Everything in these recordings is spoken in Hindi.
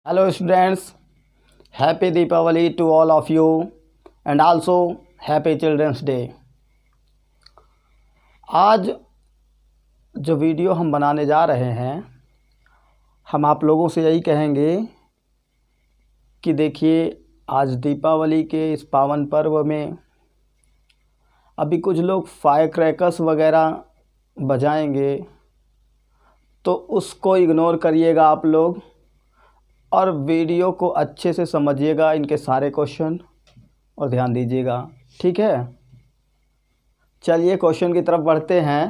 Hello students, happy Deepavali to all of you and also happy Children's Day। आज जो वीडियो हम बनाने जा रहे हैं, हम आप लोगों से यही कहेंगे कि देखिए आज दीपावली के इस पावन पर्व में अभी कुछ लोग फायर क्रैकर्स वगैरह बजाएंगे, तो उसको इग्नोर करिएगा आप लोग और वीडियो को अच्छे से समझिएगा, इनके सारे क्वेश्चन और ध्यान दीजिएगा, ठीक है। चलिए क्वेश्चन की तरफ बढ़ते हैं।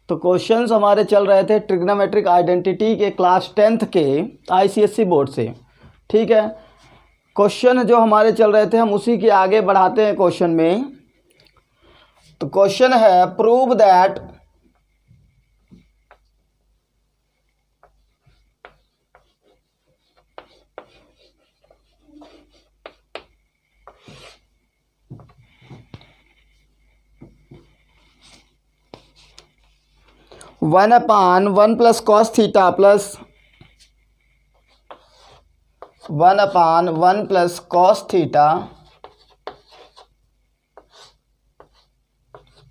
तो क्वेश्चंस हमारे चल रहे थे ट्रिग्नोमेट्रिक आइडेंटिटी के क्लास 10th के आईसीएससी बोर्ड से, ठीक है। क्वेश्चन जो हमारे चल रहे थे हम उसी के आगे बढ़ाते हैं क्वेश्चन में। तो क्वेश्चन है prove that one upon one plus cos theta plus one upon one plus cos theta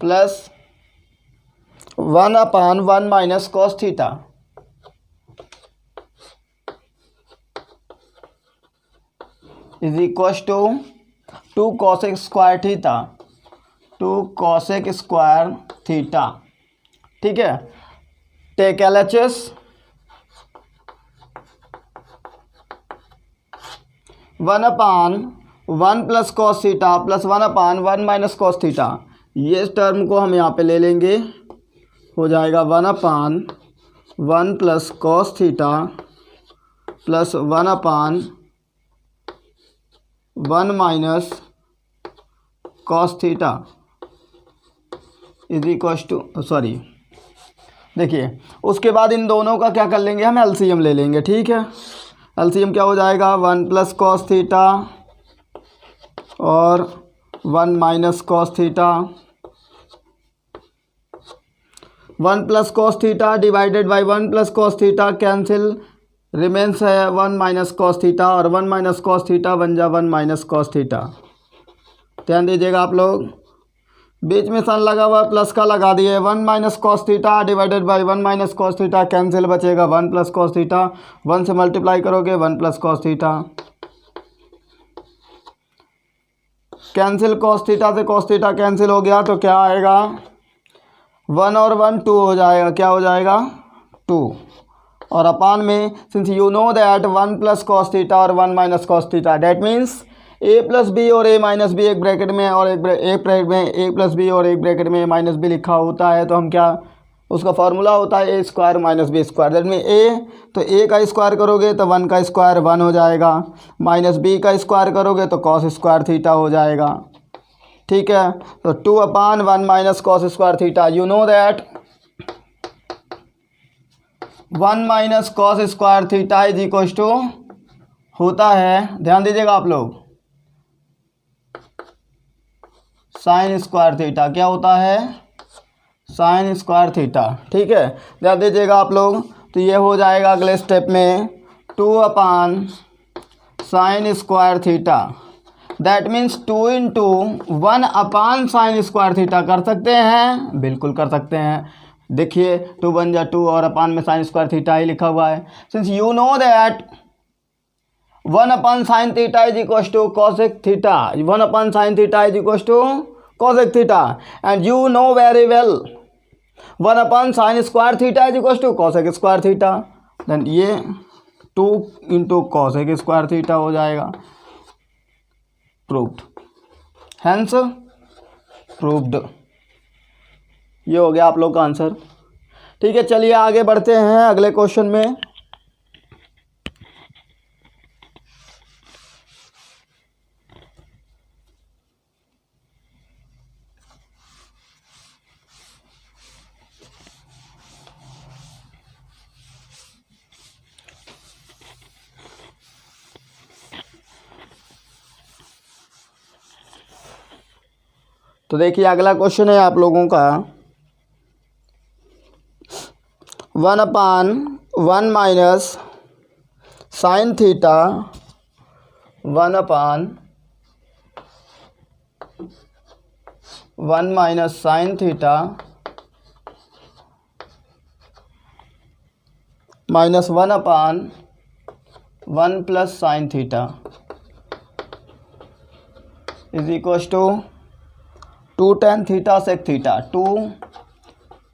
plus one upon one minus cos theta is equal to cosec square theta, two cosec square theta, ठीक है। Take LHS one upon one plus cos theta plus one upon one minus cos theta, ये टर्म को हम यहाँ पे ले लेंगे, हो जाएगा one upon one plus cos theta plus one upon one minus cos theta is equal to देखिए उसके बाद इन दोनों का क्या कर लेंगे, हम एलसीएम ले लेंगे, ठीक है। एलसीएम क्या हो जाएगा, वन प्लस कॉस थीटा और one minus cos theta, one plus cos theta divided by one plus cos theta cancel, remains है वन माइनस कॉस थीटा और वन माइनस कॉस थीटा बन जा वन माइनस कॉस थीटा। ध्यान दीजिएगा आप लोग, बीच में सन लगा हुआ प्लस का लगा दिए, one minus cos theta divided by one minus cos theta cancel, बचेगा one plus cos theta, one से मल्टीप्लाई करोगे one plus cos theta, cancel cos theta से कॉस थीटा कैंसिल हो गया तो क्या आएगा, वन और वन टू हो जाएगा, क्या हो जाएगा टू, और अपान में since you know that one plus cos theta और one minus cos theta that means A plus B और ए माइनस बी एक ब्रैकेट में और एक ब्रैकेट में ए प्लस बी और एक ब्रैकेट में माइनस बी लिखा होता है, तो हम क्या उसका फार्मूला होता है A square minus B square, that mean A तो ए का स्क्वायर करोगे तो वन का स्क्वायर वन हो जाएगा, माइनस बी का स्क्वायर करोगे तो कॉस स्क्वायर थीटा हो जाएगा, ठीक है। तो two upon one minus cos square theta, you know that one minus cos square theta is equal to होता है, ध्यान दीजिएगा आप लोग, साइन स्क्वायर थीटा, क्या होता है साइन स्क्वायर थीटा, ठीक है। ध्यान दीजिएगा आप लोग, तो ये हो जाएगा अगले स्टेप में two upon sine square theta, that means two into one upon sine square theta कर सकते हैं, बिल्कुल कर सकते हैं। देखिए टू बन जा टू और अपान में साइन स्क्वायर थीटा ही लिखा हुआ है, since you know that one upon sine theta is equal to cosec theta, one upon sine theta is equal to cosec theta, and you know very well one upon sine square theta is equal to cosec square theta, then ये two into cosec square theta हो जाएगा, प्रूव्ड, हैंस प्रूव्ड। ये हो गया आप लोग का आंसर, ठीक है। चलिए आगे बढ़ते हैं अगले क्वेश्चन में। तो देखिए अगला क्वेश्चन है आप लोगों का one upon one minus sine theta 1/1 minus sine theta minus 1/1 plus sine theta is equal to 2 tan theta sec theta, 2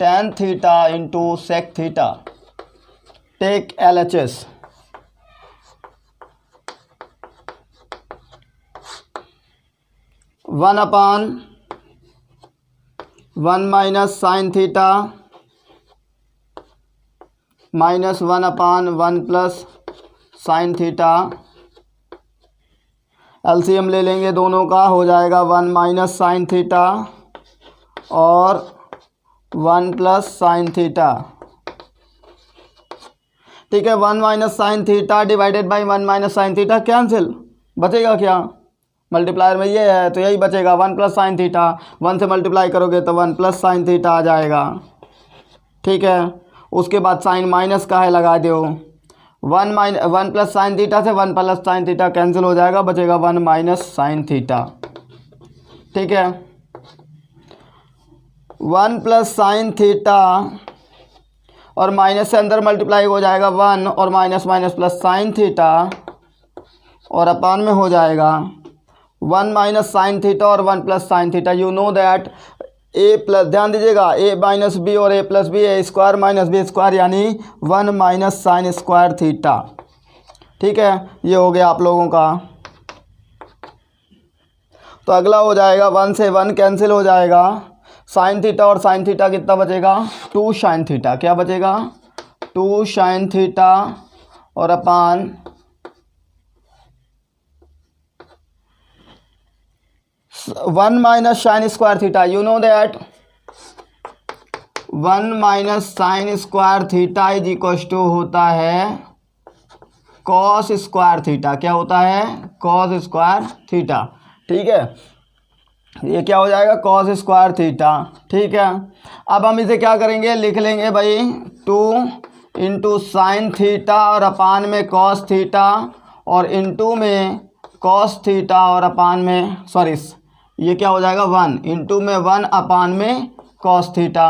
tan theta into sec theta. Take LHS। 1/1 minus sine theta minus 1/1 plus sine theta. LCM ले लेंगे दोनों का, हो जाएगा 1 माइनस साइन थीटा और 1 प्लस साइन थीटा। ठीक है, 1 minus sine theta divided by 1 minus sine theta cancel, बचेगा क्या? मल्टीप्लायर में ये है तो यही बचेगा 1 प्लस साइन थीटा। 1 से मल्टीप्लाई करोगे तो 1 प्लस साइन थीटा आ जाएगा। ठीक है, उसके बाद साइन माइनस का है लगा दो। 1 प्लस साइन थीटा से 1 प्लस साइन थीटा कैंसिल हो जाएगा, बचेगा 1 माइनस साइन थीटा। ठीक है, 1 प्लस साइन थीटा और माइनस से अंदर मल्टीप्लाई हो जाएगा 1 और minus minus plus sine theta और अपान में हो जाएगा 1 माइनस साइन थीटा और 1 plus sine theta. You know that A plus, ध्यान दीजिएगा, ए माइनस बी और A plus B, A square minus B square यानी 1 माइनस साइन स्क्वायर थीटा। ठीक है, ये हो गया आप लोगों का। तो अगला हो जाएगा 1 से 1 कैंसिल हो जाएगा, साइन थीटा और साइन थीटा कितना बचेगा? 2 साइन थीटा। क्या बचेगा? 2 साइन थीटा और upon 1 minus sine square theta. You know that 1 minus sine square theta is equal to होता है कॉस स्क्वायर थीटा। क्या होता है? Cos square theta. ठीक है, ये क्या हो जाएगा? Cos square theta. ठीक है, अब हम इसे क्या करेंगे? लिख लेंगे भाई 2 इंटू साइन थीटा और अपान में कॉस थीटा और इंटू में कॉस थीटा और अपान में ये क्या हो जाएगा? 1 इंटू में 1 अपान में कॉस थीटा।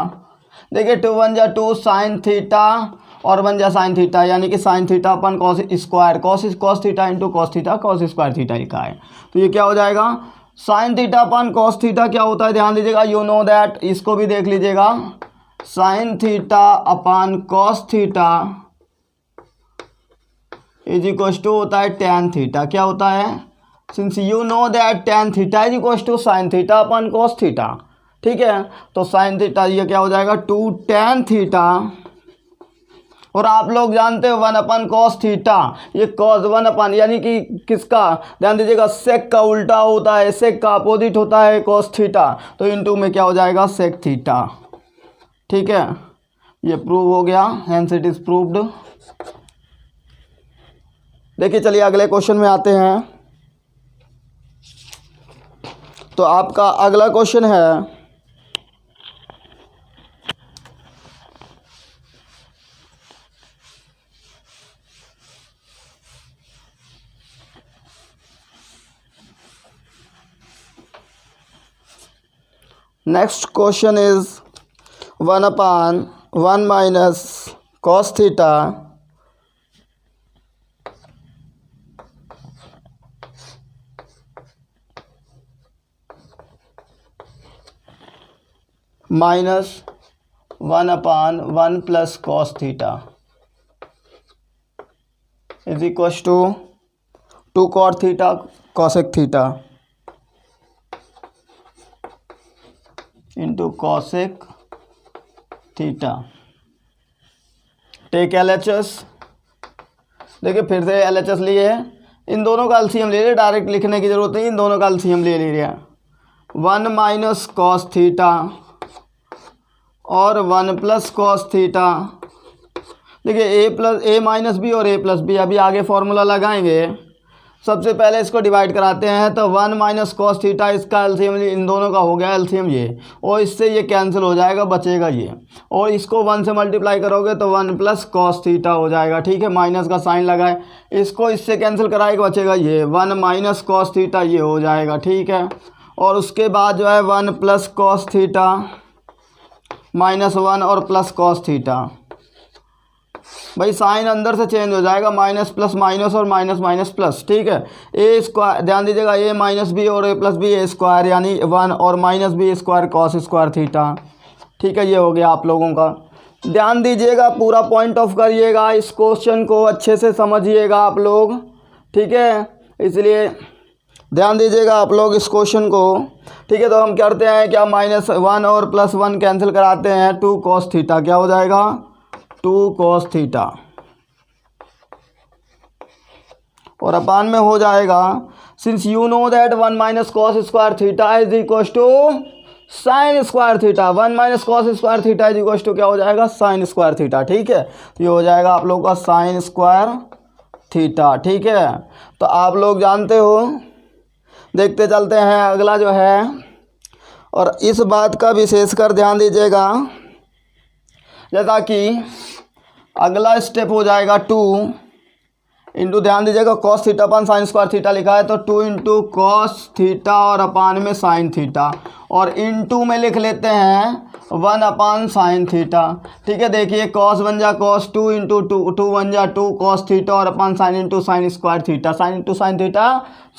देखिए 2 1 जा 2 साइन थीटा और 1 जा साइन थीटा, यानी कि sine theta upon cos square, cos theta into cos theta, cos square theta लिखा है। तो ये क्या हो जाएगा? Sine theta upon cos theta क्या होता है? ध्यान दीजिएगा, यू नो दैट, इसको भी देख लीजिएगा, sine theta upon cos theta is equal to होता है टेन थीटा। क्या होता है? Since you know that tan theta is equal to sine theta upon cos theta. ठीक है, तो साइन थीटा ये क्या हो जाएगा? 2 टेन थीटा और आप लोग जानते हो 1 अपन कॉस थीटा, ये कॉस 1 अपन यानी कि किसका? ध्यान दीजिएगा, सेक का उल्टा होता है, सेक का अपोजिट होता है कॉस थीटा, तो इनटू में क्या हो जाएगा? Sec theta. ठीक है, ये प्रूव हो गया, हेंस इट इज प्रूव्ड। देखिए चलिए अगले क्वेश्चन में आते हैं। तो आपका अगला क्वेश्चन है next question is 1/1 minus cos theta minus 1/1 plus cos theta is equal to 2 cot theta cosec theta into cosec theta. Take LHS। देखिए फिर से LHS लिए, इन दोनों का एलसीएम ले लिया, डायरेक्ट लिखने की जरूरत नहीं, इन दोनों का एलसीएम ले लिया। 1 माइनस कॉस थीटा और 1 प्लस कॉस थीटा। देखिए ए माइनस बी और ए प्लस बी, अभी आगे फॉर्मूला लगाएंगे सबसे पहले इसको डिवाइड कराते हैं तो 1 माइनस कॉस थीटा, इसका एलसीएम इन दोनों का हो गया एलसीएम ये, और इससे ये कैंसिल हो जाएगा, बचेगा ये, और इसको 1 से मल्टीप्लाई करोगे तो 1 प्लस कॉस थीटा हो जाएगा। ठीक है, माइनस का साइन लगाए, इसको इससे कैंसिल कराएगा, बचेगा ये 1 माइनस कॉस थीटा, ये हो जाएगा। ठीक है, और उसके बाद जो है 1 प्लस कॉस थीटा माइनस 1 और प्लस कॉस थीटा, भाई साइन अंदर से चेंज हो जाएगा, माइनस प्लस माइनस और माइनस माइनस प्लस। ठीक है, ए स्क्वायर, ध्यान दीजिएगा, ए माइनस बी और A plus B, A square यानी 1 और minus B square cos square theta. ठीक है, ये हो गया आप लोगों का। ध्यान दीजिएगा, पूरा पॉइंट ऑफ करिएगा, इस क्वेश्चन को अच्छे से समझिएगा आप लोग। ठीक है, इसलिए ध्यान दीजिएगा आप लोग इस क्वेश्चन को। ठीक है, तो हम करते हैं क्या, -1 और +1 कैंसिल कराते हैं, 2 कॉस थीटा क्या हो जाएगा, 2 कॉस थीटा, और अपान में हो जाएगा, since you know that 1 minus cos square theta is equal to sine square theta, 1 minus cos square theta is equal to क्या हो जाएगा, साइन स्क्वायर थीटा। ठीक है, तो ये हो जाएगा आप लोग का साइन स्क्वायर थीटा। ठीक है, तो आप लोग जानते हो, देखते चलते हैं अगला जो है, और इस बात का विशेषकर ध्यान दीजिएगा, जैसा कि अगला स्टेप हो जाएगा 2 इंटू, ध्यान दीजिएगा, cos theta upon sign square theta लिखा है, तो 2 इंटू कॉस थीटा और अपान में साइन थीटा, और इंटू में लिख लेते हैं 1 अपान साइन थीटा। ठीक है, देखिए कॉस बन जा कॉस, 2 इंटू 2 बन जा 2 कॉस थीटा, और upon sine into sine square theta, sine into sine theta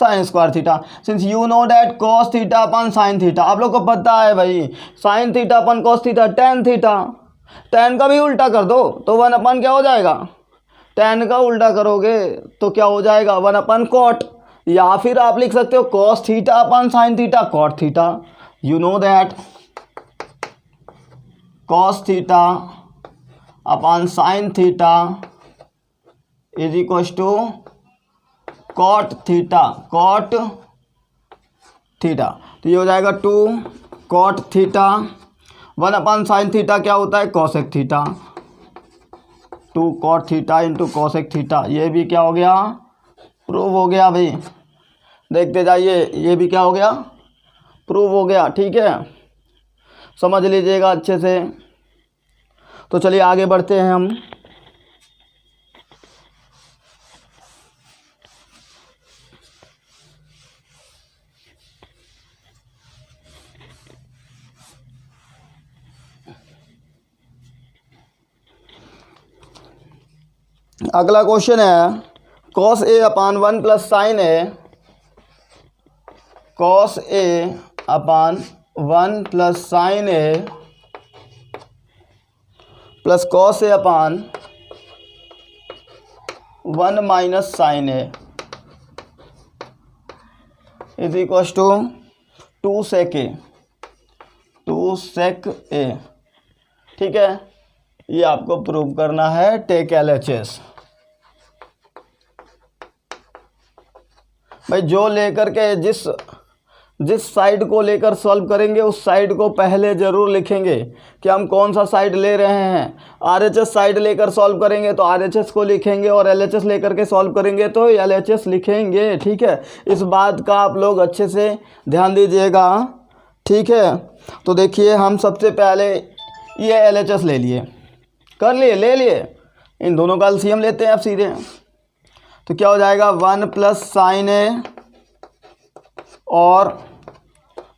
sine square theta. Since you know that cos theta upon sine theta, आप लोग को पता है भाई, sine theta upon cos theta tan theta, tan का भी उल्टा कर दो तो 1 अपन क्या हो जाएगा, टेन का उल्टा करोगे तो क्या हो जाएगा, 1 अपन कॉट, या फिर आप लिख सकते हो cos theta upon sine theta cot theta. You know that cos theta upon sine theta is equal to cot theta, cot theta, तो ये हो जाएगा 2 cot theta, 1 upon sine theta क्या होता है, cosec theta, 2 cot theta into cosec theta. ये भी क्या हो गया, प्रूव हो गया भाई, देखते जाइए, ये भी क्या हो गया, प्रूव हो गया। ठीक है, समझ लीजिएगा अच्छे से। तो चलिए आगे बढ़ते हैं हम। अगला क्वेश्चन है cos A upon 1 plus sine A, cos A upon 1 plus sine A plus cos A upon 1 minus sine A is equal to 2 sec A, 2 sec A. ठीक है, ये आपको प्रूव करना है, टेक LHS। भाई जो लेकर के जिस साइड को लेकर सॉल्व करेंगे उस साइड को पहले ज़रूर लिखेंगे कि हम कौन सा साइड ले रहे हैं। RHS साइड लेकर सॉल्व करेंगे तो RHS को लिखेंगे, और LHS लेकर के सॉल्व करेंगे तो LHS लिखेंगे। ठीक है, इस बात का आप लोग अच्छे से ध्यान दीजिएगा। ठीक है, तो देखिए हम सबसे पहले ये LHS ले लिए, कर लिए, ले लिए, इन दोनों का LCM लेते हैं अब सीधे, तो क्या हो जाएगा 1 प्लस साइन ए और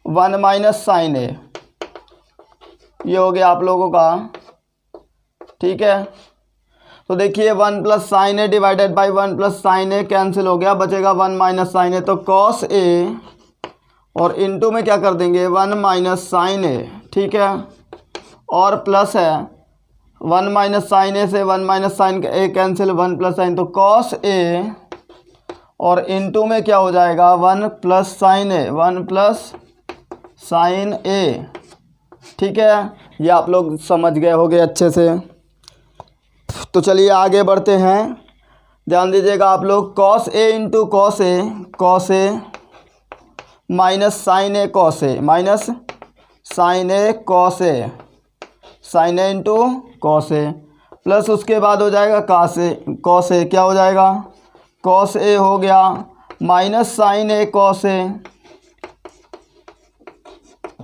1 माइनस साइन ए, ये हो गया आप लोगों का। ठीक है, तो देखिए 1 plus sine A divided by 1 plus sine A cancel हो गया, बचेगा 1 माइनस साइन ए, तो कॉस ए और इनटू में क्या कर देंगे 1 माइनस साइन ए। ठीक है, और प्लस है 1 माइनस साइन ए से 1 माइनस साइन ए कैंसिल, 1 प्लस साइन, तो कॉस ए और इनटू में क्या हो जाएगा 1 प्लस साइन ए, 1 प्लस साइन ए। ठीक है, ये आप लोग समझ गए होंगे अच्छे से। तो चलिए आगे बढ़ते हैं, ध्यान दीजिएगा आप लोग, cos A into cos A, cos A minus sine A cos A, minus sine A cos A, sign A into cos A, plus उसके बाद हो जाएगा कॉस ए, कॉस ए क्या हो जाएगा, कॉस ए हो गया माइनस साइन ए कॉस ए,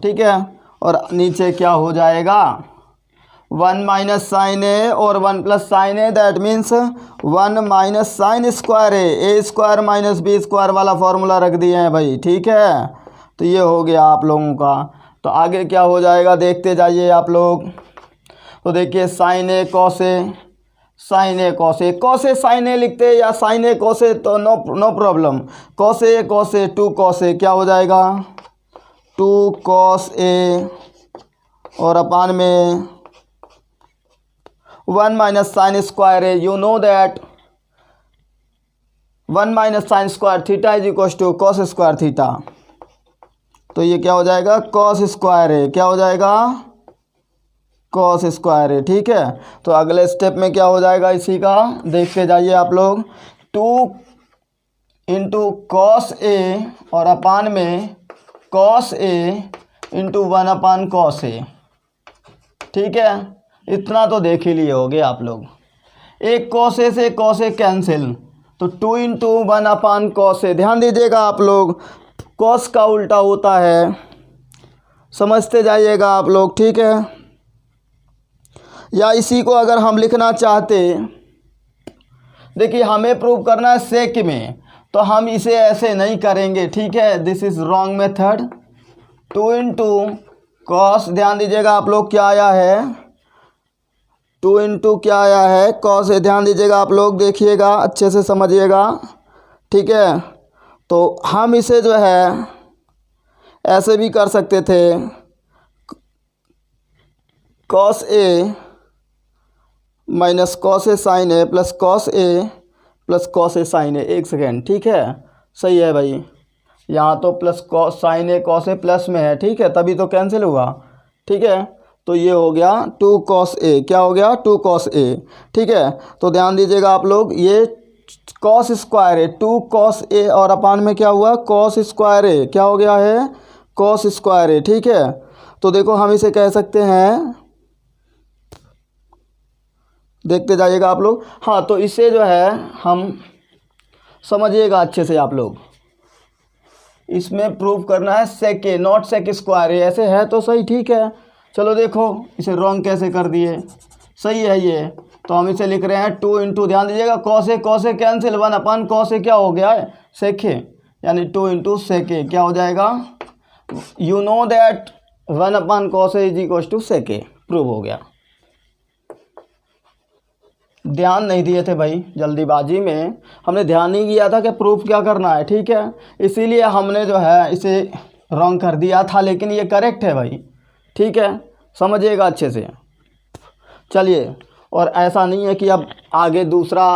ठीक है। और नीचे क्या हो जाएगा 1 माइनस साइन ए और 1 plus sine A, that means 1 minus sine square A square minus B square वाला फॉर्मूला रख दिए हैं भाई, ठीक है। तो ये हो गया आप लोगों का। तो आगे क्या हो जाएगा देखते जाइए आप लोग। तो देखिए sign A cos A, sign A cos A, cos A sign ए लिखते या साइन ए कॉस ए तो no problem. Cos A 2 cos A क्या हो जाएगा 2 कॉस ए और अपान में 1 minus sine square A, you know that 1 minus sine square theta is equal to cos square theta. तो ये क्या हो जाएगा कॉस स्क्वायर ए, क्या हो जाएगा कॉस स्क्वायर ए, ठीक है। तो अगले स्टेप में क्या हो जाएगा इसी का देखते जाइए आप लोग। 2 इंटू कॉस ए और अपान में cos A into 1 upon cos ए, ठीक है। इतना तो देख ही लिए होगे आप लोग। एक कॉस ए से कॉस ए कैंसिल, तो 2 इंटू 1 अपान कॉस ए। ध्यान दीजिएगा आप लोग, कॉस का उल्टा होता है, समझते जाइएगा आप लोग, ठीक है। या इसी को अगर हम लिखना चाहते, देखिए हमें प्रूव करना है सेक में, तो हम इसे ऐसे नहीं करेंगे, ठीक है। This is wrong method. 2 into cos, ध्यान दीजिएगा आप लोग क्या आया है 2 इंटू क्या आया है कॉस ए, ध्यान दीजिएगा आप लोग, देखिएगा अच्छे से समझिएगा, ठीक है। तो हम इसे जो है ऐसे भी कर सकते थे, cos A minus cos A sign A plus cos A plus cos A sign ए। एक सेकेंड, ठीक है, सही है भाई। यहाँ तो plus cos sine A cos A plus में है, ठीक है, तभी तो कैंसिल हुआ, ठीक है। तो ये हो गया 2 कॉस ए, क्या हो गया 2 कॉस ए, ठीक है। तो ध्यान दीजिएगा आप लोग, ये कॉस स्क्वायर है 2 कॉस ए और अपान में क्या हुआ कॉस स्क्वायर ए, क्या हो गया है कॉस स्क्वायर ए, ठीक है। तो देखो हम इसे कह सकते हैं, देखते जाइएगा आप लोग। हाँ, तो इसे जो है हम समझिएगा अच्छे से आप लोग, इसमें प्रूव करना है सेक ए नॉट सेक स्क्वायर ए, ऐसे है तो सही, ठीक है। चलो देखो इसे रॉन्ग कैसे कर दिए, सही है ये। तो हम इसे लिख रहे हैं 2 इंटू, ध्यान दीजिएगा cos A cancel, 1 upon cos ए क्या हो गया है सेक ए, यानी 2 इंटू सेक ए क्या हो जाएगा, you know that 1 upon cos A is equal to sec A, prove हो गया। ध्यान नहीं दिए थे भाई, जल्दीबाजी में हमने ध्यान नहीं किया था कि प्रूफ क्या करना है, ठीक है। इसीलिए हमने जो है इसे रॉन्ग कर दिया था, लेकिन ये करेक्ट है भाई, ठीक है, समझिएगा अच्छे से। चलिए, और ऐसा नहीं है कि अब आगे दूसरा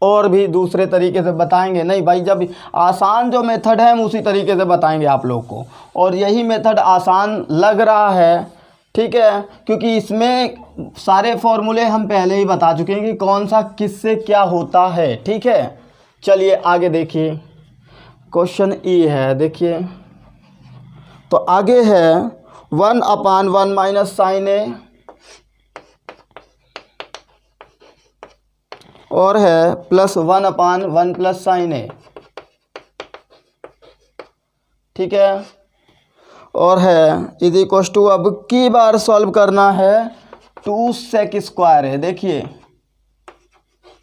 और भी दूसरे तरीके से बताएंगे, नहीं भाई, जब आसान जो मेथड है हम उसी तरीके से बताएंगे आप लोग को। और यही मेथड आसान लग रहा है, ठीक है, क्योंकि इसमें सारे फॉर्मूले हम पहले ही बता चुके हैं कि कौन सा किससे क्या होता है, ठीक है। चलिए आगे देखिए, क्वेश्चन ई है, देखिए। तो आगे है 1 अपान 1 माइनस साइन ए और है प्लस 1 अपान 1 प्लस साइन ए, ठीक है। और है इज इक्वल टू, अब की बार सॉल्व करना है 2 सेक स्क्वायर है। देखिए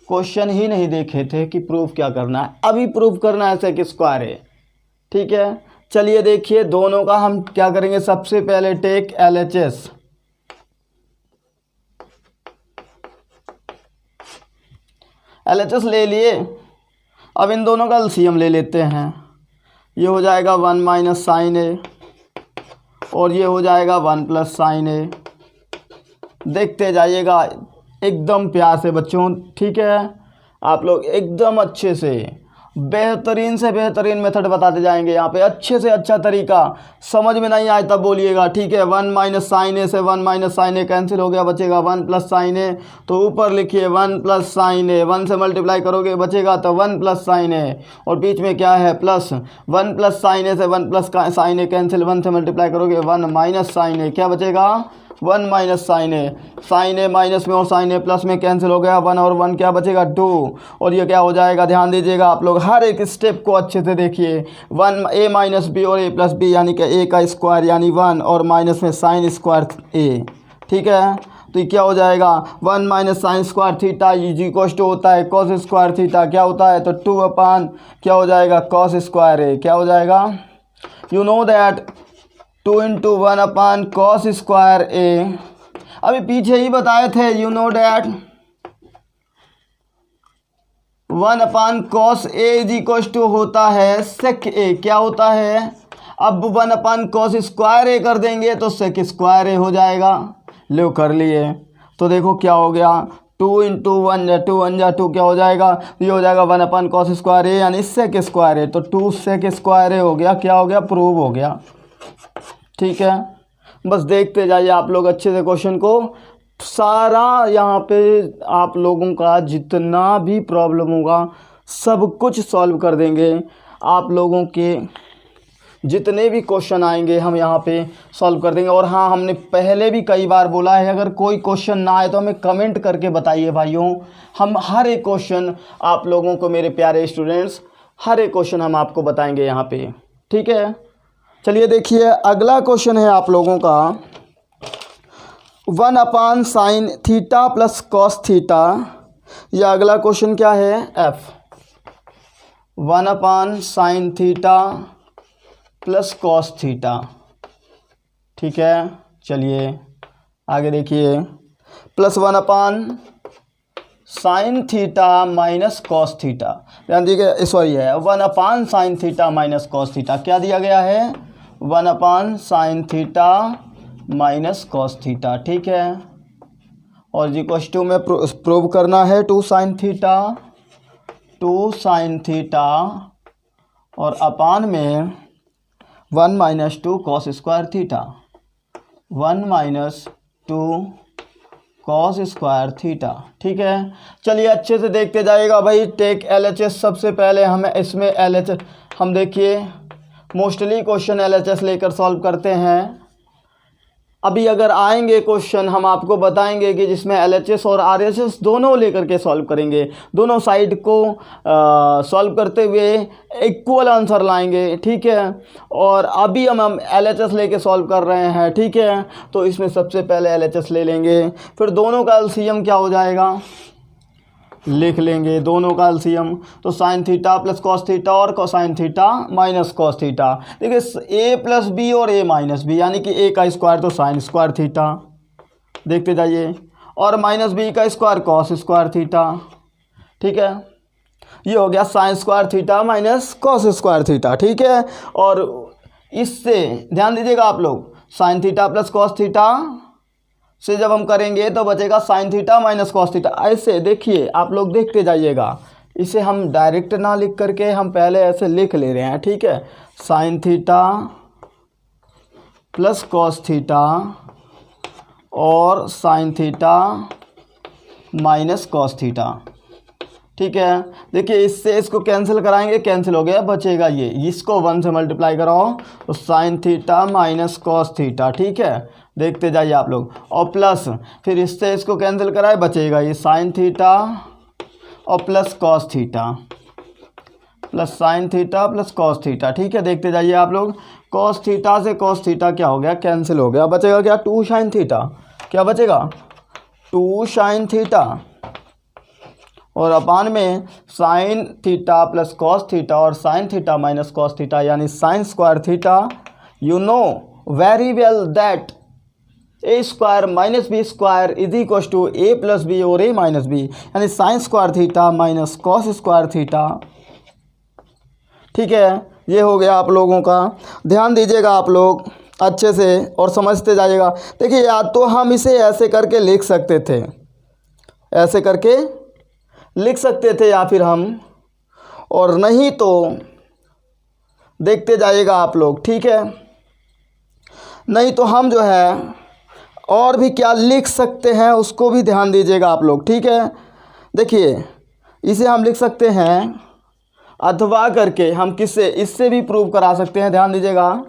क्वेश्चन ही नहीं देखे थे कि प्रूफ क्या करना है, अभी प्रूफ करना है सेक स्क्वायर है, ठीक है। चलिए देखिए दोनों का हम क्या करेंगे, सबसे पहले टेक LHS, LHS ले लिए। अब इन दोनों का LCM ले लेते हैं, ये हो जाएगा 1 माइनस साइन ए और ये हो जाएगा 1 प्लस साइन ए। देखते जाइएगा एकदम प्यार से बच्चों, ठीक है। आप लोग एकदम अच्छे से बेहतरीन से बेहतरीन मेथड बताते जाएंगे यहाँ पे, अच्छे से अच्छा तरीका। समझ में नहीं आए तब बोलिएगा, ठीक है। 1 माइनस साइन ए से 1 माइनस साइन ए कैंसिल हो गया, बचेगा 1 प्लस साइन ए। तो ऊपर लिखिए 1 प्लस साइन ए, 1 से मल्टीप्लाई करोगे बचेगा तो 1 प्लस साइन ए, और बीच में क्या है प्लस 1 प्लस साइन ए से 1 प्लस साइन ए कैंसिल, 1 से मल्टीप्लाई करोगे 1 माइनस साइन ए, क्या बचेगा 1 माइनस साइन ए माइनस में और साइन ए प्लस में कैंसिल हो गया, 1 और 1 क्या बचेगा 2, और ये क्या हो जाएगा, ध्यान दीजिएगा आप लोग, हर एक स्टेप को अच्छे से देखिए। 1 a माइनस बी और a प्लस बी यानी कि a का स्क्वायर यानी 1 और माइनस में साइन स्क्वायर a, ठीक है। तो ये क्या हो जाएगा 1 minus sine square theta equals to होता है कॉस स्क्वायर थीटा, क्या होता है तो 2 अपान क्या हो जाएगा कॉस स्क्वायर ए, क्या हो जाएगा, you know that 2 into 1 upon cos square A, अभी पीछे ही बताए थे, you know that 1 upon cos A is equals to होता है सेक ए, क्या होता है, अब 1 अपान कॉस स्क्वायर ए कर देंगे तो सेक स्क्वायर ए हो जाएगा, लो कर लिए। तो देखो क्या हो गया 2 इंटू 1 या 2 1 जा 2 क्या हो जाएगा, ये हो जाएगा 1 अपान कॉस स्क्वायर ए यानी सेक स्क्वायर ए, तो 2 सेक स्क्वायर ए हो गया, क्या हो गया प्रूव हो गया, ठीक है। बस देखते जाइए आप लोग अच्छे से क्वेश्चन को, सारा यहाँ पे आप लोगों का जितना भी प्रॉब्लम होगा सब कुछ सॉल्व कर देंगे, आप लोगों के जितने भी क्वेश्चन आएंगे हम यहाँ पे सॉल्व कर देंगे। और हाँ, हमने पहले भी कई बार बोला है, अगर कोई क्वेश्चन ना आए तो हमें कमेंट करके बताइए भाइयों, हम हर एक क्वेश्चन आप लोगों को, मेरे प्यारे स्टूडेंट्स, हर एक क्वेश्चन हम आपको बताएंगे यहाँ पे, ठीक है। चलिए देखिए अगला क्वेश्चन है आप लोगों का 1 upon sine theta plus cos theta, यह अगला क्वेश्चन क्या है F, 1 upon sine theta plus cos theta, ठीक है। चलिए आगे देखिए, plus 1 upon sine theta minus cos theta, ध्यान दीजिए, सॉरी है 1 upon sine theta minus cos theta, क्या दिया गया है 1 upon sine theta minus cos theta, ठीक है। और जी क्वेश्चन में प्रूव करना है 2 साइन थीटा और अपान में 1 minus 2 cos square theta, 1 minus 2 cos square theta, ठीक है। चलिए अच्छे से देखते जाइएगा भाई, टेक LHS, सबसे पहले हमें इसमें LHS, हम देखिए मोस्टली क्वेश्चन LHS लेकर सॉल्व करते हैं। अभी अगर आएंगे क्वेश्चन हम आपको बताएंगे कि जिसमें LHS और RHS दोनों लेकर के सॉल्व करेंगे, दोनों साइड को सॉल्व करते हुए इक्वल आंसर लाएंगे, ठीक है। और अभी हम LHS लेके सॉल्व कर रहे हैं, ठीक है। तो इसमें सबसे पहले LHS ले लेंगे, फिर दोनों का LCM क्या हो जाएगा, लिख लेंगे दोनों का LCM, तो sine theta plus cos theta और cosine theta minus cos theta, देखिए a प्लस बी और a माइनस बी यानी कि a का स्क्वायर तो साइन स्क्वायर थीटा, देखते जाइए, और माइनस बी का स्क्वायर कॉस स्क्वायर थीटा, ठीक है। ये हो गया sign square theta minus cos square theta, ठीक है। और इससे ध्यान दीजिएगा आप लोग, sign theta plus cos theta से जब हम करेंगे तो बचेगा sign theta minus cos theta, ऐसे देखिए आप लोग देखते जाइएगा, इसे हम डायरेक्ट ना लिख करके हम पहले ऐसे लिख ले रहे हैं, ठीक है। Sine theta plus cos theta और sine theta minus cos theta, ठीक है। देखिए इससे इसको कैंसिल कराएंगे, कैंसिल हो गया, बचेगा ये, इसको 1 से मल्टीप्लाई कराओ तो sine theta minus cos theta, ठीक है। देखते जाइए आप लोग, और प्लस फिर इससे इसको कैंसिल कराए, बचेगा ये साइन थीटा और plus cos theta, plus sine theta plus cos theta, ठीक है। देखते जाइए आप लोग, कॉस थीटा से कॉस थीटा क्या हो गया, कैंसिल हो गया, बचेगा क्या 2 साइन थीटा, क्या बचेगा 2 साइन थीटा, और अपान में sine theta plus cos theta और sine theta minus cos theta यानी sine square theta. You know very well that A square minus B square is equal to A plus B और ए माइनस बी, यानी sine square theta minus cos square theta, ठीक है। ये हो गया आप लोगों का, ध्यान दीजिएगा आप लोग अच्छे से और समझते जाइएगा। देखिए या तो हम इसे ऐसे करके लिख सकते थे, ऐसे करके लिख सकते थे, या फिर हम, और नहीं तो देखते जाइएगा आप लोग, ठीक है। नहीं तो हम जो है और भी क्या लिख सकते हैं उसको भी ध्यान दीजिएगा आप लोग, ठीक है। देखिए इसे हम लिख सकते हैं, अथवा करके हम किससे, इससे भी प्रूव करा सकते हैं, ध्यान दीजिएगा।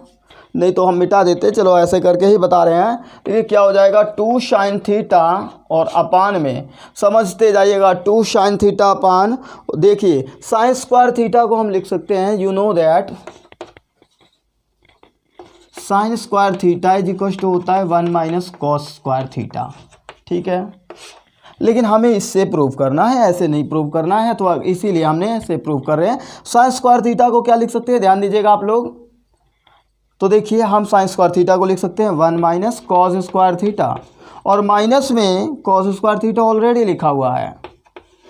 नहीं तो हम मिटा देते, चलो ऐसे करके ही बता रहे हैं। तो ये क्या हो जाएगा 2 sin थीटा और अपान में समझते जाइएगा 2 sin थीटा अपान, देखिए साइन स्क्वायर थीटा को हम लिख सकते हैं, you know that sine square theta is equal to होता है 1 माइनस कॉस स्क्वायर थीटा। ठीक है, लेकिन हमें इससे प्रूव करना है, ऐसे नहीं प्रूव करना है, तो इसीलिए हमने ऐसे प्रूव कर रहे हैं। साइन स्क्वायर थीटा को क्या लिख सकते हैं, ध्यान दीजिएगा आप लोग। तो देखिए हम साइन स्क्वायर थीटा को लिख सकते हैं 1 माइनस कॉस स्क्वायर थीटा, और माइनस में कॉस स्क्वायर थीटा ऑलरेडी लिखा हुआ है।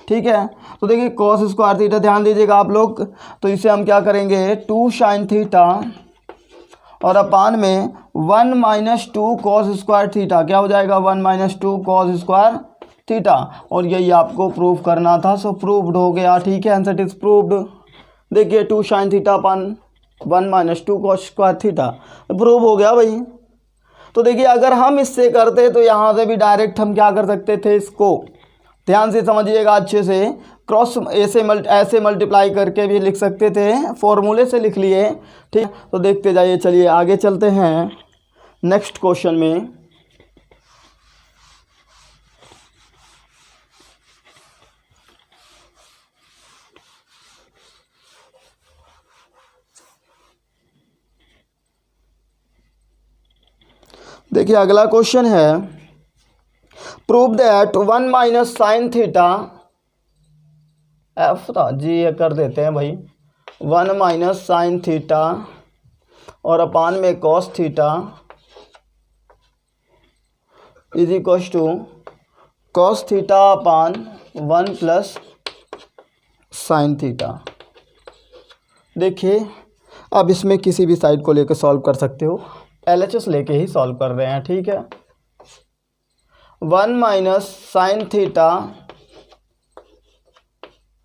ठीक है, तो देखिए कॉस स्क्वायर थीटा, ध्यान दीजिएगा आप लोग। तो इसे हम क्या करेंगे 2 sin थीटा और अपान में 1 माइनस 2 कॉस स्क्वायर थीटा, क्या हो जाएगा 1 माइनस 2 कॉस स्क्वायर थीटा, और यही आपको प्रूव करना था, सो प्रूव्ड हो गया। ठीक है, आंसर इज प्रूव्ड। देखिए 2 sin theta upon 1 minus 2 cos square theta prove हो गया भाई। तो देखिए अगर हम इससे करते तो यहाँ से भी डायरेक्ट हम क्या कर सकते थे, इसको ध्यान से समझिएगा अच्छे से, क्रॉस ऐसे मल्टीप्लाई करके भी लिख सकते थे, फॉर्मूले से लिख लिए। ठीक, तो देखते जाइए, चलिए आगे चलते हैं नेक्स्ट क्वेश्चन में। देखिए अगला क्वेश्चन है, prove that 1 minus sine theta F था जी, ये कर देते हैं भाई 1 माइनस साइन थीटा और अपान में cos theta is equal to cos theta upon 1 plus sine theta. देखिए अब इसमें किसी भी साइड को लेकर सॉल्व कर सकते हो, LHS लेके ही सॉल्व कर रहे हैं। ठीक है, 1 माइनस साइन थीटा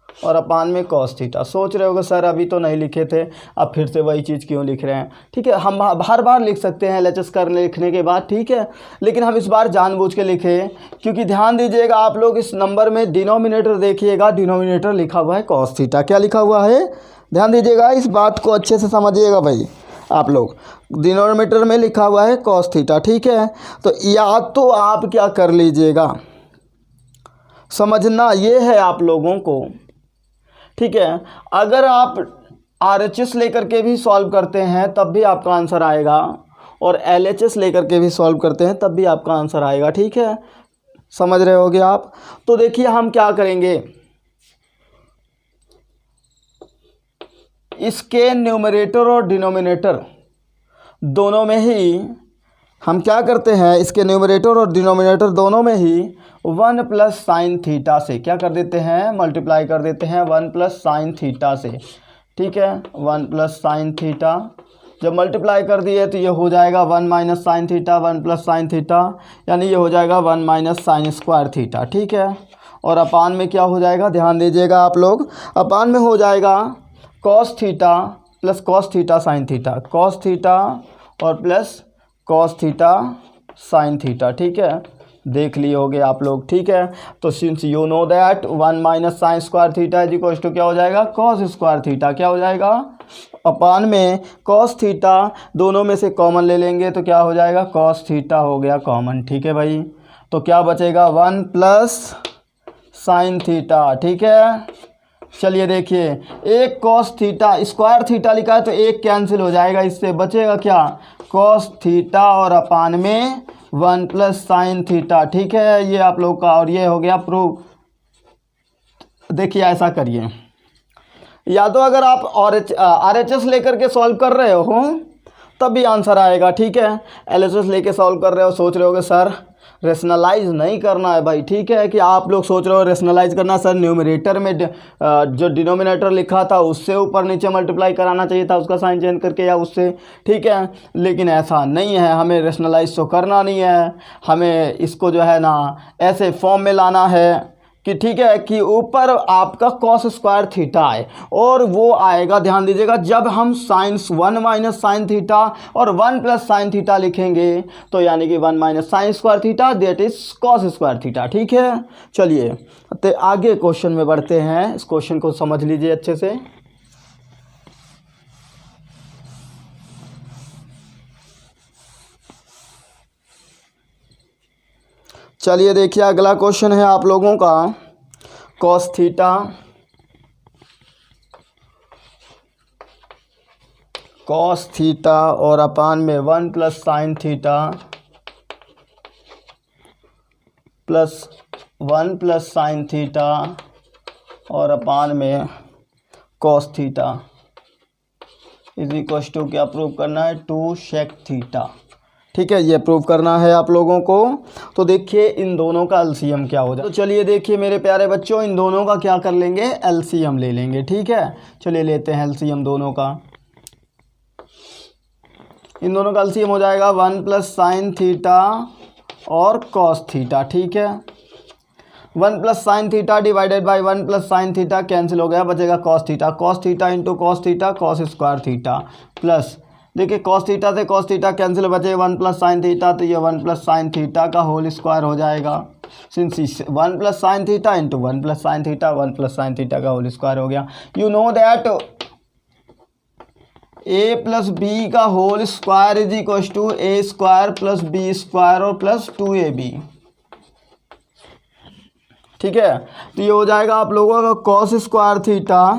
और अपान में कॉस थीटा। सोच रहे होगे सर अभी तो नहीं लिखे थे, अब फिर से वही चीज़ क्यों लिख रहे हैं। ठीक है, हम हर बार लिख सकते हैं LHS करने लिखने के बाद। ठीक है, लेकिन हम इस बार जानबूझ के लिखे, क्योंकि ध्यान दीजिएगा आप लोग इस नंबर में डिनोमिनेटर देखिएगा, डिनोमिनेटर लिखा हुआ है कॉस थीटा। क्या लिखा हुआ है, ध्यान दीजिएगा, इस बात को अच्छे से समझिएगा भाई आप लोग, डिनोमिनेटर में लिखा हुआ है कॉस थीटा। ठीक है, तो या तो आप क्या कर लीजिएगा, समझना ये है आप लोगों को। ठीक है, अगर आप RHS लेकर के भी सॉल्व करते हैं तब भी आपका आंसर आएगा, और LHS लेकर के भी सॉल्व करते हैं तब भी आपका आंसर आएगा। ठीक है, समझ रहे होगे आप। तो देखिए हम क्या करेंगे, इसके न्यूमरेटर और डिनोमिनेटर दोनों में ही हम क्या करते हैं, इसके न्यूमरेटर और डिनोमिनेटर दोनों में ही 1 प्लस साइन थीटा से क्या कर देते हैं, मल्टीप्लाई कर देते हैं 1 प्लस साइन थीटा से। ठीक है, 1 प्लस साइन थीटा जब मल्टीप्लाई कर दिए तो ये हो जाएगा 1 minus sine theta 1 plus sine theta, यानी ये हो जाएगा 1 माइनस साइन स्क्वायर थीटा। ठीक है, और अपान में क्या हो जाएगा, ध्यान दीजिएगा आप लोग, अपान में हो जाएगा cos theta plus cos theta sine theta, cos theta और plus cos theta sine theta. ठीक है, देख लिए होगे आप लोग। ठीक है, तो since you know that 1 minus sine square theta is equal to क्या हो जाएगा, कॉस स्क्वायर थीटा, क्या हो जाएगा, अपान में कॉस थीटा, दोनों में से कॉमन ले लेंगे तो क्या हो जाएगा, कॉस थीटा हो गया कॉमन। ठीक है भाई, तो क्या बचेगा 1 प्लस साइन थीटा। ठीक है, चलिए देखिए, एक कॉस थीटा स्क्वायर थीटा लिखा है तो एक कैंसिल हो जाएगा, इससे बचेगा क्या, कॉस थीटा और अपान में 1 प्लस साइन थीटा। ठीक है, ये आप लोग का, और ये हो गया प्रूव। देखिए ऐसा करिए, या तो अगर आप RHS लेकर के सॉल्व कर रहे हो तब भी आंसर आएगा। ठीक है, LHS लेके सॉल्व कर रहे हो, सोच रहे होगे सर रेशनलाइज नहीं करना है भाई। ठीक है, कि आप लोग सोच रहे हो रेशनलाइज करना, सर न्यूमरेटर में जो डिनोमिनेटर लिखा था उससे ऊपर नीचे मल्टीप्लाई कराना चाहिए था, उसका साइन चेंज करके या उससे। ठीक है, लेकिन ऐसा नहीं है, हमें रेशनलाइज तो करना नहीं है, हमें इसको जो है ना ऐसे फॉर्म में लाना है कि ठीक है कि ऊपर आपका कॉस स्क्वायर थीटा है, और वो आएगा, ध्यान दीजिएगा, जब हम साइंस 1 माइनस साइन थीटा और 1 प्लस साइन थीटा लिखेंगे तो यानी कि 1 minus sine square theta that is cos square theta. ठीक है, चलिए तो आगे क्वेश्चन में बढ़ते हैं, इस क्वेश्चन को समझ लीजिए अच्छे से। चलिए देखिए अगला क्वेश्चन है आप लोगों का कॉस थीटा और अपान में 1 plus sine theta plus 1 plus sine theta और अपान में cos theta is equal to क्या प्रूव करना है 2 सेक थीटा। ठीक है, ये प्रूव करना है आप लोगों को। तो देखिए इन दोनों का एलसीएम क्या हो जाए। तो चलिए देखिए मेरे प्यारे बच्चों, इन दोनों का क्या कर लेंगे, एलसीएम ले लेंगे। ठीक है, चलिए लेते हैं एलसीएम दोनों का। इन दोनों का एलसीएम हो जाएगा 1 प्लस साइन थीटा और कॉस थीटा। ठीक है, 1 plus sine theta divided by 1 plus sine theta cancel हो गया, बचेगा cos theta into cos theta cos square theta plus देखिए कॉस थीटा से कॉस थीटा कैंसिल बचे 1 प्लस साइन थीटा, तो ये 1 प्लस साइन थीटा का होल स्क्वायर हो जाएगा। Since 1 plus sine theta into 1 plus sine theta 1 plus sine theta का होल स्क्वायर हो गया। You know that A plus B का whole square is equal to A square plus B square और प्लस 2ab। ठीक है, तो ये हो जाएगा आप लोगों का cos square theta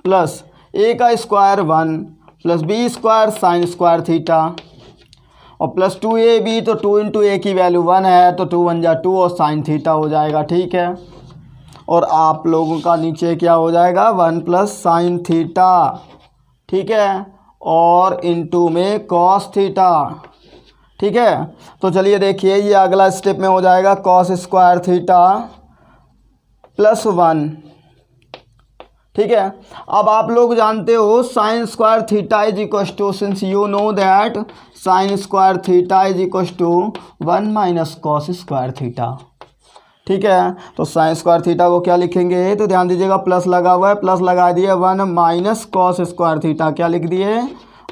plus A का square 1 plus B square sine square theta और प्लस 2ab, तो 2 इंटू ए की वैल्यू 1 है तो 2 1 जा 2 और साइन थीटा हो जाएगा। ठीक है, और आप लोगों का नीचे क्या हो जाएगा 1 प्लस साइन थीटा। ठीक है, और इंटू में कॉस थीटा। ठीक है, तो चलिए देखिए ये अगला स्टेप में हो जाएगा कॉस स्क्वायर थीटा प्लस 1। ठीक है, अब आप लोग जानते हो sine square theta is equal to, since you know that sine square theta is equal to 1 minus cos square theta. ठीक है, तो साइन स्क्वायर थीटा को क्या लिखेंगे, तो ध्यान दीजिएगा प्लस लगा हुआ है, प्लस लगा दिए 1 माइनस कॉस स्क्वायर थीटा क्या लिख दिए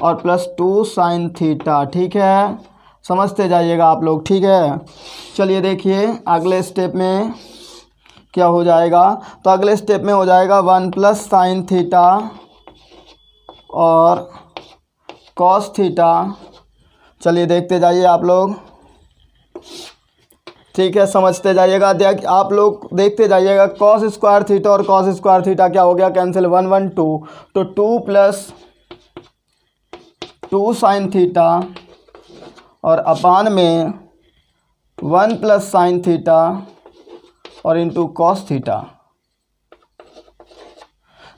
और प्लस 2 साइन थीटा। ठीक है, समझते जाइएगा आप लोग। ठीक है, चलिए देखिए अगले स्टेप में क्या हो जाएगा, तो अगले स्टेप में हो जाएगा 1 प्लस साइन थीटा और कॉस थीटा। चलिए देखते जाइए आप लोग। ठीक है, समझते जाइएगा, आप लोग देखते जाइएगा। कॉस स्क्वायर थीटा और कॉस स्क्वायर थीटा क्या हो गया, कैंसिल 1 1 2, तो 2 प्लस 2 साइन थीटा और अपान में 1 प्लस साइन थीटा और इंटू कॉस थीटा।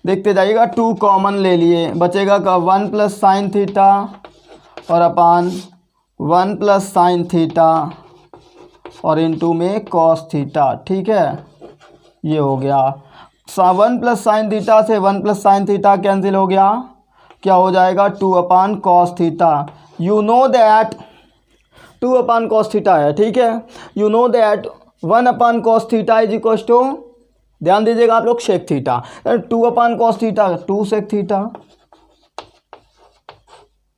देखते जाइएगा 2 कॉमन ले लिए, बचेगा का 1 प्लस साइन थीटा और अपान 1 प्लस साइन थीटा और इंटू में कॉस थीटा। ठीक है, ये हो गया 1 प्लस साइन थीटा से 1 प्लस साइन थीटा कैंसिल हो गया, क्या हो जाएगा 2 upon cos theta. You know that 2 upon cos theta है। ठीक है, you know that 1 upon cos theta is equal to, ध्यान दीजिएगा आप लोग, sec theta. 2 upon cos theta 2 sec theta,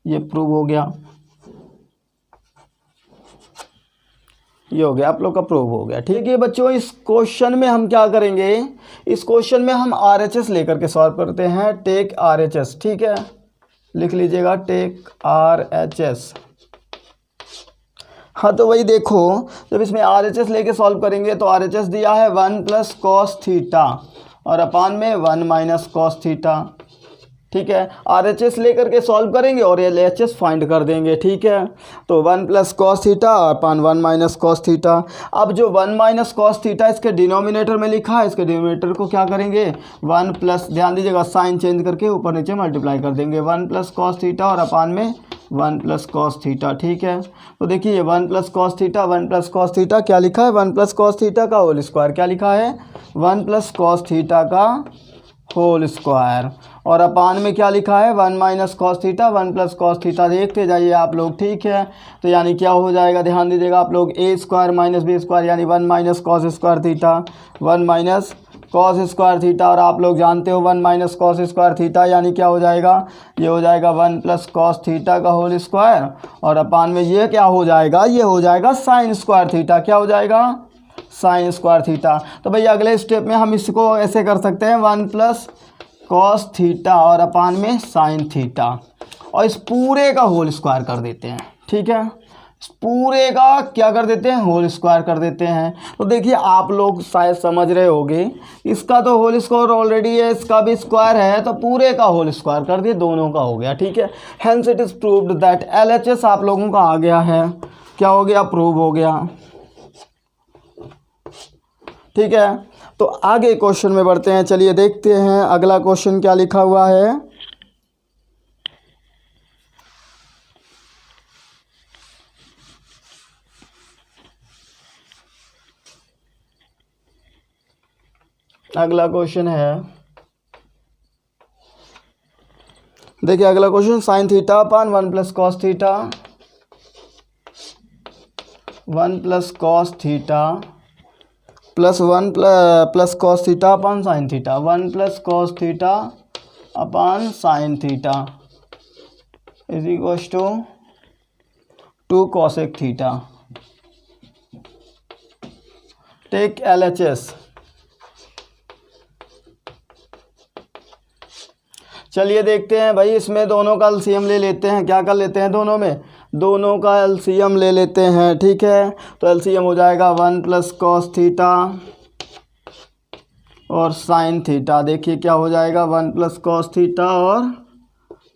ये प्रूव हो गया, ये हो गया आप लोग का प्रूव हो गया। ठीक है बच्चों, इस क्वेश्चन में हम क्या करेंगे, इस क्वेश्चन में हम RHS लेकर के सॉल्व करते हैं। Take RHS। ठीक है, लिख लीजिएगा टेक RHS। हाँ, तो वही देखो, जब इसमें RHS लेके सॉल्व करेंगे तो RHS दिया है 1 प्लस कॉस थीटा और अपान में 1 माइनस कॉस थीटा। ठीक है, RHS लेकर के सॉल्व करेंगे और LHS फाइंड कर देंगे। ठीक है, तो 1 plus cos theta upon 1 minus cos theta. अब जो 1 माइनस कॉस थीटा इसके डिनोमिनेटर में लिखा है, इसके डिनोमिनेटर को क्या करेंगे 1 प्लस, ध्यान दीजिएगा साइन चेंज करके ऊपर नीचे मल्टीप्लाई कर देंगे, 1 प्लस कॉस थीटा और अपान में 1 प्लस कॉस थीटा। ठीक है, तो देखिए 1 plus cos theta 1 plus cos theta क्या लिखा है, 1 प्लस कॉस थीटा का होल स्क्वायर क्या लिखा है, 1 प्लस कॉस थीटा का होल स्क्वायर और अपान में क्या लिखा है 1 minus cos theta 1 plus cos theta. देखते जाइए आप लोग। ठीक है, तो यानी क्या हो जाएगा, ध्यान दीजिएगा आप लोग, ए स्क्वायर माइनस बी स्क्वायर यानी 1 minus cos square theta 1 minus cos square theta, और आप लोग जानते हो 1 माइनस कॉस स्क्वायर थीटा यानी क्या हो जाएगा, ये हो जाएगा 1 प्लस कॉस थीटा का होल स्क्वायर और अपान में ये क्या हो जाएगा, ये हो जाएगा साइन स्क्वायर थीटा। क्या हो जाएगा, साइन स्क्वायर थीटा। तो भैया अगले स्टेप में हम इसको ऐसे कर सकते हैं 1 प्लस कॉस थीटा और अपान में साइन थीटा और इस पूरे का होल स्क्वायर कर देते हैं। ठीक है, पूरे का क्या कर देते हैं, होल स्क्वायर कर देते हैं। तो देखिए आप लोग शायद समझ रहे होंगे, इसका तो होल स्क्वायर ऑलरेडी है, इसका भी स्क्वायर है, तो पूरे का होल स्क्वायर कर दिए, दोनों का हो गया। ठीक है, hence it is proved that LHS आप लोगों का आ गया है, क्या हो गया, प्रूव हो गया। ठीक है, तो आगे क्वेश्चन में बढ़ते हैं। चलिए देखते हैं अगला क्वेश्चन क्या लिखा हुआ है। अगला क्वेश्चन है, देखिए अगला question, sine theta upon 1 plus cos theta, 1 plus cos theta plus 1 plus cos theta upon sine theta, 1 plus cos theta upon sine theta is equals to 2 cosec theta. Take LHS। चलिए देखते हैं भाई, इसमें दोनों का एलसीएम ले लेते हैं। क्या कर लेते हैं, दोनों का एलसीएम ले लेते हैं। ठीक है, तो एलसीएम हो जाएगा 1 प्लस कॉस थीटा और साइन थीटा। देखिए क्या हो जाएगा, 1 प्लस कॉस थीटा और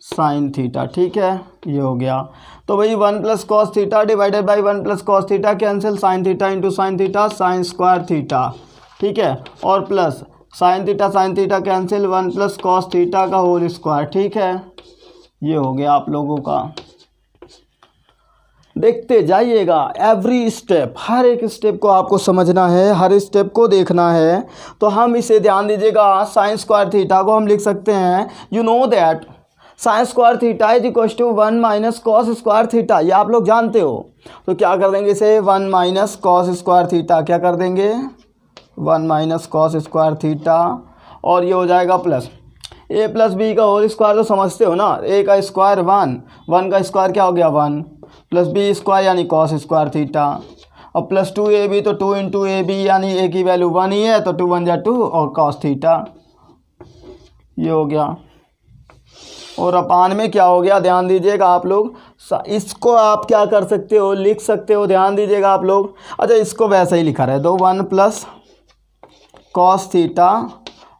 साइन थीटा। ठीक है, ये हो गया। तो भाई 1 plus cos theta divided by 1 plus cos theta cancel, sine theta into sine theta, sine square theta. ठीक है, और plus sine theta cancel, 1 plus cos theta का होल स्क्वायर। ठीक है, ये हो गया आप लोगों का। देखते जाइएगा एवरी स्टेप, हर एक स्टेप को आपको समझना है, हर स्टेप को देखना है। तो हम इसे ध्यान दीजिएगा, साइन स्क्वायर थीटा को हम लिख सकते हैं, you know that sine square theta is equal to 1 minus cos square theta, ये आप लोग जानते हो। तो क्या कर देंगे इसे, 1 माइनस कॉस स्क्वायर थीटा, क्या कर देंगे, 1 माइनस कॉस स्क्वायर थीटा, और ये हो जाएगा प्लस a प्लस बी का होल स्क्वायर। तो समझते हो ना, a का स्क्वायर 1 का स्क्वायर क्या हो गया 1 प्लस बी स्क्वायर यानी कॉस स्क्वायर थीटा, और प्लस 2ab तो 2 इंटू ए बी यानी a की वैल्यू 1 ही है, तो 2 1 जा 2 और कॉस थीटा, ये हो गया। और अपान में क्या हो गया, ध्यान दीजिएगा आप लोग, इसको आप क्या कर सकते हो, लिख सकते हो, ध्यान दीजिएगा आप लोग। अच्छा, इसको वैसे ही लिखा रहे दो, 1 प्लस कॉस थीटा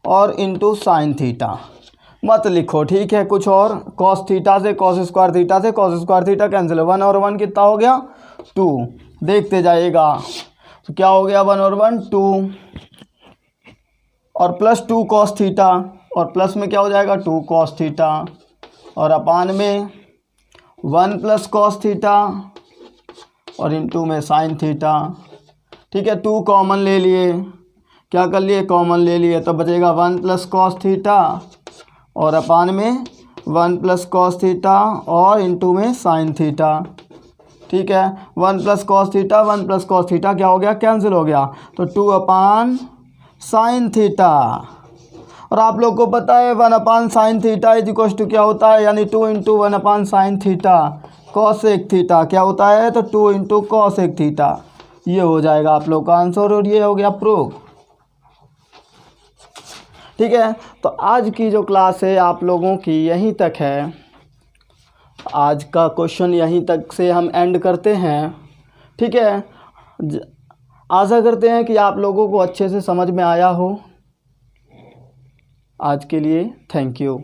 और इंटू साइन थीटा मत लिखो। ठीक है, कुछ और, कॉस थीटा से कॉस स्क्वायर थीटा से कॉस स्क्वायर थीटा कैंसिल, 1 और 1 कितना हो गया 2। देखते जाइएगा, तो क्या हो गया 1 और 1 2, और प्लस 2 कॉस थीटा, और प्लस में क्या हो जाएगा 2 कॉस थीटा, और अपान में 1 प्लस कॉस थीटा और इंटू में साइन थीटा। ठीक है, 2 कॉमन ले लिए, क्या कर लिए, कॉमन ले लिए, तो बचेगा 1 प्लस कॉस थीटा और अपान में 1 प्लस कॉस थीटा और इंटू में साइन थीटा। ठीक है, 1 plus cos theta 1 plus cos theta क्या हो गया, कैंसिल हो गया, तो 2 अपान साइन थीटा। और आप लोग को पता है 1 upon sine theta is equal to क्या होता है, यानी 2 into 1 upon sine theta cosec theta क्या होता है, तो 2 इंटू कॉसेक थीटा। ये हो जाएगा आप लोग का आंसर, और ये हो गया प्रूफ। ठीक है, तो आज की जो क्लास है आप लोगों की यहीं तक है। आज का क्वेश्चन यहीं तक से हम एंड करते हैं। ठीक है, आशा करते हैं कि आप लोगों को अच्छे से समझ में आया हो। आज के लिए थैंक यू।